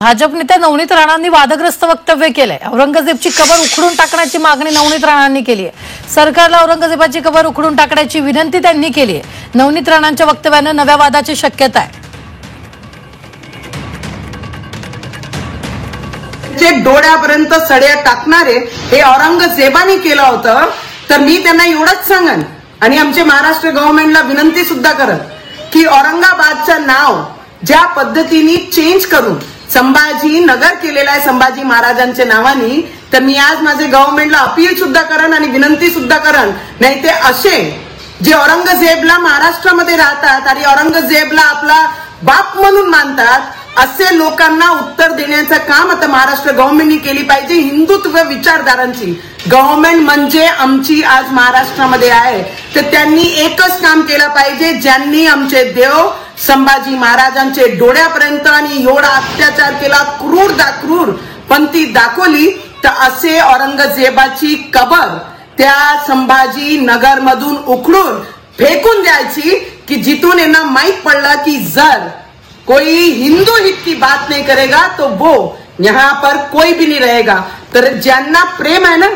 भाजप नेत्या नवनीत राणांनी वादग्रस्त वक्तव्य केलंय। औरंगजेबची कबर उखडून टाकण्याची मागणी नवनीत राणांनी केली आहे। सरकारला औरंगजेबाची कबर उखडून टाकण्याची विनंती त्यांनी केली आहे। नवनीत राणांच्या वक्तव्याने नव्या वादाची शक्यता आहे। जे डोळ्यापर्यंत सड्या टाकणारे हे औरंगजेबाने केलं होतं, तर मी त्यांना एवढंच सांगन आणि आमचे महाराष्ट्र गव्हर्नमेंटला विनंती सुद्धा करत की औरंगाबादचं नाव ज्या पद्धतीने चेंज करून संभाजी नगर केलेला आहे संभाजी महाराजांच्या नावाने, तर मी आज माझे गव्हर्नमेंटला अपील सुद्धा करन आणि विनंती सुद्धा करन, नाही ते असे जे औरंगजेबला महाराष्ट्रामध्ये राहतात आणि औरंगजेबला आपला बाप म्हणून मानतात, असे लोकांना उत्तर देण्याचं काम आता महाराष्ट्र गव्हर्नमेंटने केली पाहिजे। हिंदुत्व विचारधारांची गव्हर्नमेंट म्हणजे आमची आज महाराष्ट्रामध्ये आहे, तर त्यांनी एकच काम केलं पाहिजे, ज्यांनी आमचे देव संभाजी महाराजांचे डोळ्यापर्यंत आणि एवढा अत्याचार केला, क्रूर पंथी दाखवली, तर असे औरंगजेबाची कबर त्या संभाजी नगर मधून उखडून फेकून द्यायची की जिथून यांना माहित पडलं की जर कोई हिंदू हित की बात नहीं करेगा तो वो यहाँ पर कोई भी नहीं रहेगा। तर ज्यांना प्रेम आहे ना